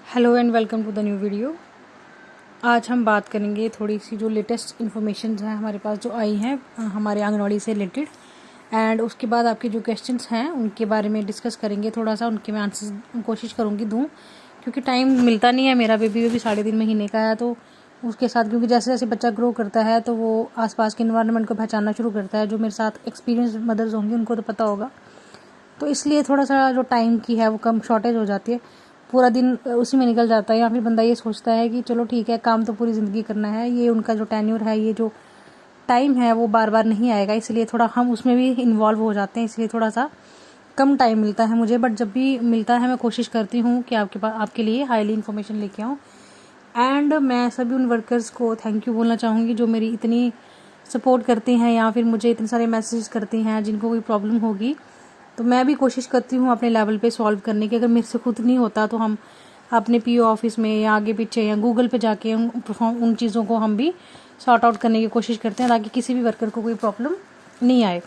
Hello and welcome to the new video. आज हम बात करेंगे थोड़ी सी जो लेटेस्ट इन्फॉर्मेशन हैं हमारे पास जो आई हैं हमारे आंगनवाड़ी से रिलेटेड, एंड उसके बाद आपके जो क्वेश्चंस हैं उनके बारे में डिस्कस करेंगे। थोड़ा सा उनके मैं आंसर कोशिश करूँगी दूँ, क्योंकि टाइम मिलता नहीं है। मेरा बेबी 3.5 महीने का है, तो उसके साथ क्योंकि जैसे जैसे बच्चा ग्रो करता है तो वो आसपास के इन्वायरमेंट को पहचानना शुरू करता है। जो मेरे साथ एक्सपीरियंस मदर्स होंगी उनको तो पता होगा, तो इसलिए थोड़ा सा जो टाइम की है वो कम शॉर्टेज हो जाती है। पूरा दिन उसी में निकल जाता है, या फिर बंदा ये सोचता है कि चलो ठीक है, काम तो पूरी ज़िंदगी करना है। ये उनका जो टेन्योर है, ये जो टाइम है वो बार बार नहीं आएगा, इसलिए थोड़ा हम उसमें भी इन्वॉल्व हो जाते हैं। इसलिए थोड़ा सा कम टाइम मिलता है मुझे, बट जब भी मिलता है मैं कोशिश करती हूँ कि आपके लिए हाईली इन्फॉर्मेशन लेके आऊँ। एंड मैं सभी उन वर्कर्स को थैंक यू बोलना चाहूँगी जो मेरी इतनी सपोर्ट करती हैं, या फिर मुझे इतने सारे मैसेज करती हैं। जिनको कोई प्रॉब्लम होगी तो मैं भी कोशिश करती हूँ अपने लेवल पे सॉल्व करने की। अगर मेरे से खुद नहीं होता तो हम अपने पीओ ऑफिस में या आगे पीछे या गूगल पे जाके उन चीज़ों को हम भी सॉर्ट आउट करने की कोशिश करते हैं, ताकि किसी भी वर्कर को कोई प्रॉब्लम नहीं आए।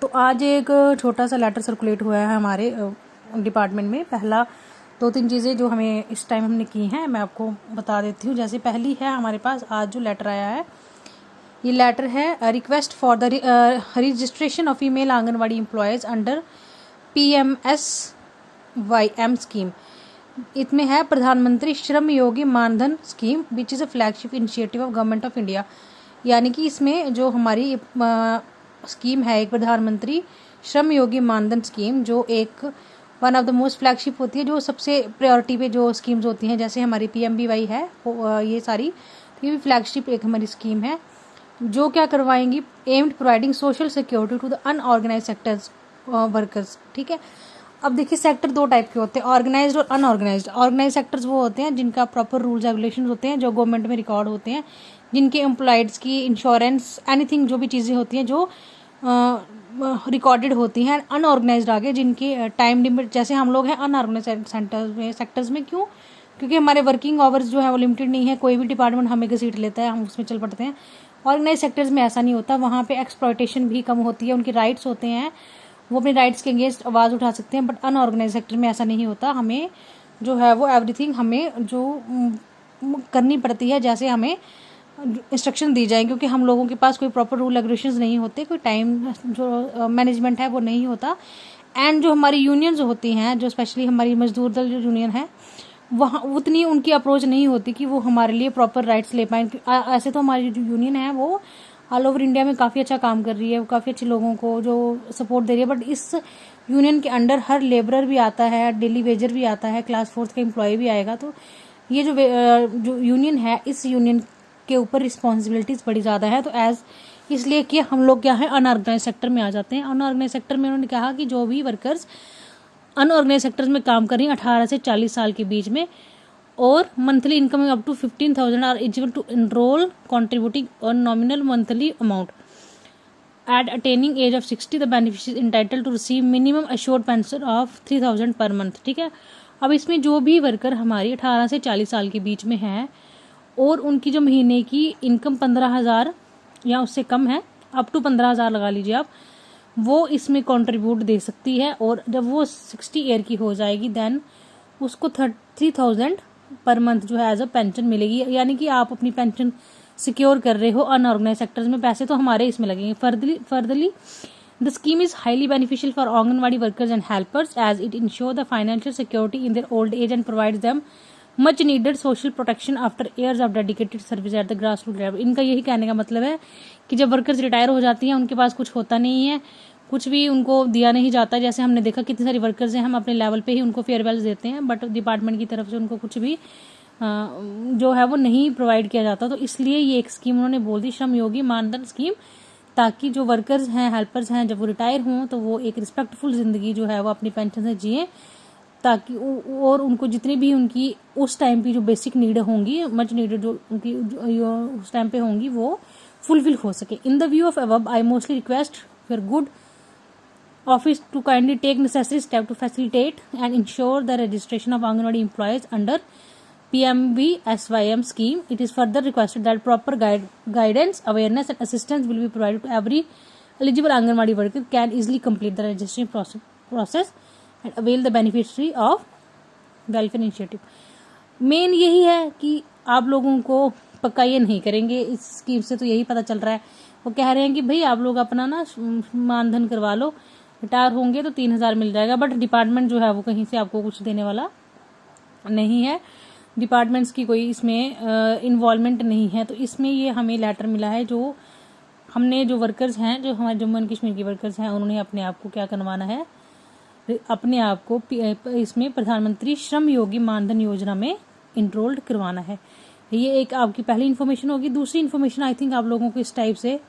तो आज एक छोटा सा लेटर सर्कुलेट हुआ है हमारे डिपार्टमेंट में। पहला 2-3 चीज़ें जो हमें इस टाइम हमने की हैं मैं आपको बता देती हूँ। जैसे पहली है, हमारे पास आज जो लेटर आया है, ये लेटर है request for the registration of female anganwadi employees under PMSYM scheme. इसमें है Pradhan Mantri Shram Yogi Maandhan scheme, which is a flagship initiative of government of India. यानी कि इसमें जो हमारी स्कीम है, एक प्रधानमंत्री श्रम योगी मानधन स्कीम, जो एक one of the most flagship होती है, जो सबसे प्रायोरिटी पे जो स्कीम्स होती हैं, जैसे हमारी PMBY है, ये सारी ये भी फ्लैगशिप एक हमारी स्कीम है, जो क्या करवाएंगी, aimed providing social security to the unorganised sectors workers. ठीक है, अब देखिए सेक्टर 2 टाइप के होते हैं, ऑर्गेनाइज्ड और अनऑर्गेनाइज्ड। ऑर्गेनाइज सेक्टर्स वो होते हैं जिनका प्रॉपर रूल्स रेगुलेशन होते हैं, जो गवर्नमेंट में रिकॉर्ड होते हैं, जिनके एम्प्लॉयड्स की इंश्योरेंस एनीथिंग जो भी चीज़ें होती हैं जो रिकॉर्डेड होती हैं। अनऑर्गेनाइज्ड आगे जिनकी टाइम लिमिट, जैसे हम लोग हैं अनऑर्गेनाइज सेक्टर्स में क्यों, क्योंकि हमारे वर्किंग आवर्स जो है वो लिमिटेड नहीं है। कोई भी डिपार्टमेंट हमें घसीट लेता है, हम उसमें चल पड़ते हैं। ऑर्गेनाइज सेक्टर्स में ऐसा नहीं होता, वहाँ पे एक्सप्लॉयटेशन भी कम होती है, उनके राइट्स होते हैं, वो अपने राइट्स के अगेंस्ट आवाज़ उठा सकते हैं। बट अनऑर्गेनाइज सेक्टर में ऐसा नहीं होता, हमें जो है वो एवरीथिंग हमें जो करनी पड़ती है, जैसे हमें इंस्ट्रक्शन दी जाए, क्योंकि हम लोगों के पास कोई प्रॉपर रूल रेगुलेशंस नहीं होते, कोई टाइम जो मैनेजमेंट है वो नहीं होता। एंड जो हमारी यूनियंस होती हैं, जो स्पेशली हमारी मजदूर दल जो यूनियन है, वहाँ उतनी उनकी अप्रोच नहीं होती कि वो हमारे लिए प्रॉपर राइट्स ले पाएँ। ऐसे तो हमारी जो यूनियन है वो ऑल ओवर इंडिया में काफ़ी अच्छा काम कर रही है, वो काफ़ी अच्छे लोगों को जो सपोर्ट दे रही है। बट इस यूनियन के अंडर हर लेबरर भी आता है, डेली वेजर भी आता है, क्लास 4 का एम्प्लॉय भी आएगा। तो ये जो यूनियन है, इस यूनियन के ऊपर रिस्पॉन्सिबिलिटीज़ बड़ी ज़्यादा है। तो इसलिए कि हम लोग क्या है, अनऑर्गेनाइज सेक्टर में आ जाते हैं। अनऑर्गेनाइज सेक्टर में उन्होंने कहा कि जो भी वर्कर्स अनऑर्गेनाइज सेक्टर्स में काम कर रही हैं 18 से 40 साल के बीच में, और monthly income up to 15,000 are eligible to enroll contributing on nominal monthly amount at attaining age of 60, the beneficiary entitle to receive minimum assured pension of 3,000 per month. ठीक है, अब इसमें जो भी वर्कर हमारी 18 से 40 साल के बीच में है और उनकी जो महीने की इनकम 15,000 या उससे कम है, अप टू 15,000 लगा लीजिए आप, वो इसमें कंट्रीब्यूट दे सकती है। और जब वो 60 ईयर की हो जाएगी देन उसको 3,000 पर मंथ जो है एज अ पेंशन मिलेगी। यानी कि आप अपनी पेंशन सिक्योर कर रहे हो अनऑर्गेनाइज सेक्टर्स में, पैसे तो हमारे इसमें लगेंगे। Furtherly the scheme is highly beneficial for anganwadi workers and helpers as it insure the financial security in their old age and provides them much needed social protection after years of dedicated service at the grass root level. इनका यही कहने का मतलब है कि जब workers retire हो जाती हैं, उनके पास कुछ होता नहीं है, कुछ भी उनको दिया नहीं जाता। जैसे हमने देखा कितनी सारी वर्कर्स हैं, हम अपने लेवल पे ही उनको फेयरवेल्स देते हैं, बट डिपार्टमेंट की तरफ से उनको कुछ भी जो है वो नहीं प्रोवाइड किया जाता। तो इसलिए ये एक स्कीम उन्होंने बोल दी, श्रम योगी मानधन स्कीम, ताकि जो वर्कर्स हैं, हेल्पर्स हैं, जब वो रिटायर हों तो वो एक रिस्पेक्टफुल ज़िंदगी जो है वो अपनी पेंशन से जिए, ताकि और उनको जितनी भी उनकी उस टाइम की जो बेसिक नीड होंगी, मच नीडेड जो उनकी उस टाइम पे होंगी, वो फुलफिल हो सके। In the view of above I mostly request your good office to kindly take necessary steps to facilitate and ensure the registration of Anganwadi employees under PMVSYM scheme. It is further requested that proper guidance, awareness and assistance will be provided to every eligible Anganwadi worker can easily complete the registration process and avail the beneficiary of welfare initiative. Main यही है कि आप लोगों को पक्का ये नहीं करेंगे, इस स्कीम से तो यही पता चल रहा है। वो कह रहे हैं कि भाई आप लोग अपना ना मानधन करवा लो, रिटायर होंगे तो 3,000 मिल जाएगा, बट डिपार्टमेंट जो है वो कहीं से आपको कुछ देने वाला नहीं है, डिपार्टमेंट्स की कोई इसमें इन्वॉल्वमेंट नहीं है। तो इसमें ये हमें लेटर मिला है, जो हमने जो वर्कर्स हैं, जो हमारे जम्मू एंड कश्मीर के वर्कर्स हैं, उन्होंने अपने आप को क्या करवाना है, अपने आप को इसमें प्रधानमंत्री श्रम योगी मानधन योजना में इनरोल्ड करवाना है। ये एक आपकी पहली इन्फॉर्मेशन होगी। दूसरी इन्फॉर्मेशन आई थिंक आप लोगों को इस टाइप से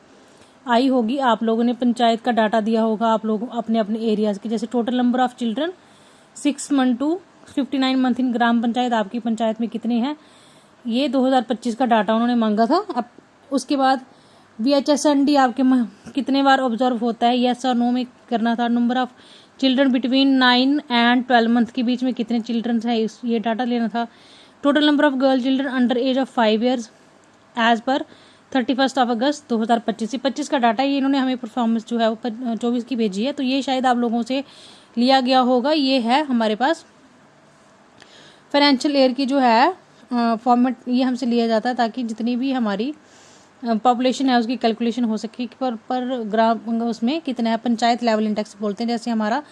आई होगी, आप लोगों ने पंचायत का डाटा दिया होगा, आप लोग अपने अपने एरियाज के, जैसे total number of children 6 month to 59 month in gram panchayat, आपकी पंचायत में कितने हैं, ये 2025 का डाटा उन्होंने मांगा था। अब उसके बाद VHSND आपके कितने बार ऑब्जर्व होता है, येस और नो में करना था। Number of children between 9 and 12 month के बीच में कितने चिल्ड्रन है, ये डाटा लेना था। Total number of girl children under age of 5 years as per 31 अगस्त 2025। 25 का डाटा ये इन्होंने हमें परफॉर्मेंस जो है वो 24 की भेजी है, तो ये शायद आप लोगों से लिया गया होगा। ये है हमारे पास फाइनेंशियल ईयर की जो है फॉर्मेट, ये हमसे लिया जाता है ताकि जितनी भी हमारी पॉपुलेशन है उसकी कैलकुलेशन हो सके कि पर ग्राम उसमें कितना है। पंचायत लेवल इंडेक्स बोलते हैं, जैसे हमारा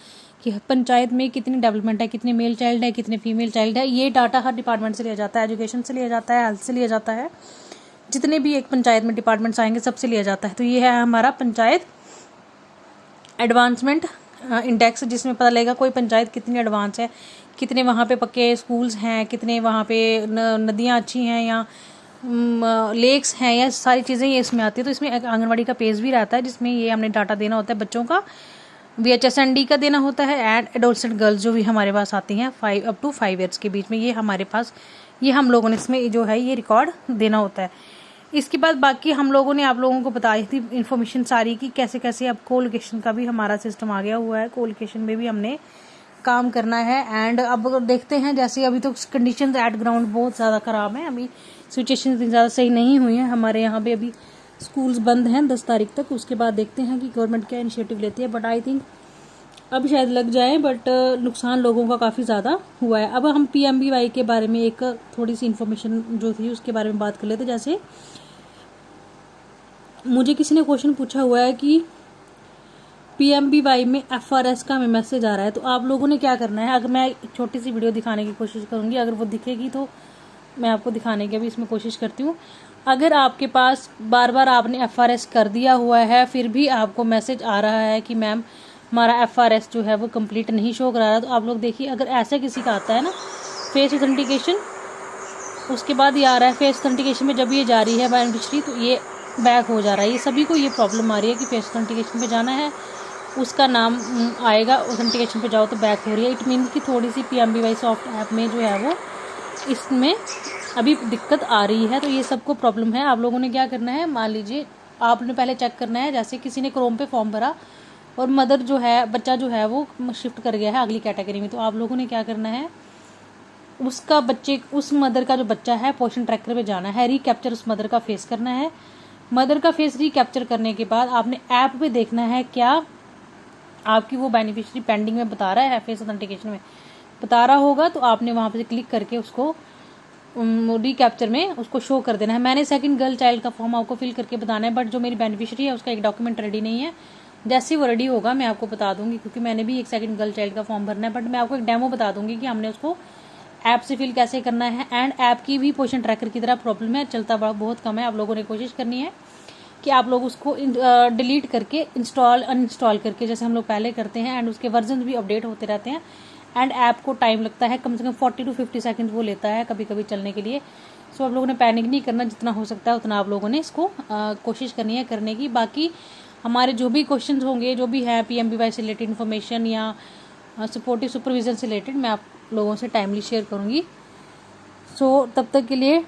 कि पंचायत में कितनी डेवलपमेंट है, कितने मेल चाइल्ड है, कितने फीमेल चाइल्ड है। ये डाटा हर डिपार्टमेंट से लिया जाता है, एजुकेशन से लिया जाता है, हेल्थ से लिया जाता है, जितने भी एक पंचायत में डिपार्टमेंट्स आएंगे सबसे लिया जाता है। तो ये है हमारा पंचायत एडवांसमेंट इंडेक्स, जिसमें पता लगेगा कोई पंचायत कितनी एडवांस है, कितने वहाँ पे पक्के स्कूल्स हैं, कितने वहाँ पे नदियाँ अच्छी हैं या लेक्स हैं, या सारी चीज़ें ये इसमें आती है। तो इसमें आंगनवाड़ी का पेज भी रहता है, जिसमें ये हमने डाटा देना होता है बच्चों का, VHSND का देना होता है, एंड एडोलसेंट गर्ल्स जो भी हमारे पास आती हैं 5 अप टू 5 ईयर्स के बीच में, ये हमारे पास, ये हम लोगों ने इसमें जो है ये रिकॉर्ड देना होता है। इसके बाद बाकी हम लोगों ने आप लोगों को बताई थी इन्फॉर्मेशन सारी की कैसे कैसे। अब कोलोकेशन का भी हमारा सिस्टम आ गया हुआ है, कोलोकेशन में भी हमने काम करना है। एंड अब देखते हैं, जैसे अभी तो कंडीशन एट ग्राउंड बहुत ज़्यादा ख़राब है, अभी सिचुएशन इतनी ज़्यादा सही नहीं हुई है हमारे यहाँ पे, अभी स्कूल्स बंद हैं 10 तारीख तक। उसके बाद देखते हैं कि गवर्नमेंट क्या इनिशिएटिव लेती है, बट आई थिंक अब शायद लग जाए, बट नुकसान लोगों का काफ़ी ज़्यादा हुआ है। अब हम PMBY के बारे में एक थोड़ी सी इन्फॉर्मेशन जो थी उसके बारे में बात कर लेते। जैसे मुझे किसी ने क्वेश्चन पूछा हुआ है कि PMBY में FRS का हमें मैसेज आ रहा है, तो आप लोगों ने क्या करना है। अगर मैं एक छोटी सी वीडियो दिखाने की कोशिश करूँगी, अगर वो दिखेगी तो मैं आपको दिखाने की भी इसमें कोशिश करती हूँ। अगर आपके पास बार बार आपने FRS कर दिया हुआ है, फिर भी आपको मैसेज आ रहा है कि मैम हमारा FRS जो है वो कंप्लीट नहीं शो करा रहा है, तो आप लोग देखिए, अगर ऐसा किसी का आता है ना फेस ऑथेंटिकेशन, उसके बाद ये आ रहा है फेस ऑथेंटिकेशन में जब ये जा रही है बेनिफिशियरी, तो ये बैक हो जा रहा है। ये सभी को ये प्रॉब्लम आ रही है कि फेस ऑथेंटिकेशन पे जाना है, उसका नाम आएगा, ऑथेंटिकेशन पे जाओ तो बैक हो रही है। इट मीन्स कि थोड़ी सी PMBY सॉफ्ट ऐप में जो है वो इसमें अभी दिक्कत आ रही है। तो ये सबको प्रॉब्लम है। आप लोगों ने क्या करना है, मान लीजिए आपने पहले चेक करना है, जैसे किसी ने क्रोम पे फॉर्म भरा और मदर जो है, बच्चा जो है वो शिफ्ट कर गया है अगली कैटेगरी में, तो आप लोगों ने क्या करना है, उसका बच्चे, उस मदर का जो बच्चा है पोषण ट्रैकर पे जाना है, रिकैप्चर उस मदर का फेस करना है। मदर का फेस रिकैप्चर करने के बाद आपने ऐप पे देखना है क्या आपकी वो बेनिफिशियरी पेंडिंग में बता रहा है, फेस ऑथेंटिकेशन में बता रहा होगा, तो आपने वहाँ पे क्लिक करके उसको रिकैप्चर में उसको शो कर देना है। मैंने सेकंड गर्ल चाइल्ड का फॉर्म आपको फिल करके बताना है, बट जो मेरी बेनिफिशियरी है उसका एक डॉक्यूमेंट रेडी नहीं है। जैसे ही वो रेडी होगा मैं आपको बता दूंगी, क्योंकि मैंने भी एक सेकंड गर्ल चाइल्ड का फॉर्म भरना है, बट मैं आपको एक डेमो बता दूंगी कि हमने उसको ऐप से फिल कैसे करना है। एंड ऐप की भी पोषण ट्रैकर की तरह प्रॉब्लम है, चलता बहुत कम है। आप लोगों ने कोशिश करनी है कि आप लोग उसको डिलीट करके इंस्टॉल अनइंस्टॉल करके, जैसे हम लोग पहले करते हैं, एंड उसके वर्जन भी अपडेट होते रहते हैं। एंड ऐप को टाइम लगता है, कम से कम 40 to 50 सेकंड वो लेता है कभी कभी चलने के लिए। सो आप लोगों ने पैनिक नहीं करना, जितना हो सकता है उतना आप लोगों ने इसको कोशिश करनी है करने की। बाकी हमारे जो भी क्वेश्चन होंगे, जो भी है PMBY से रिलेटेड इन्फॉर्मेशन या सपोर्टिव सुपरविजन से रिलेटेड, मैं आप लोगों से टाइमली शेयर करूँगी। सो तब तक के लिए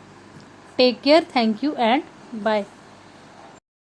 take care, thank you and bye.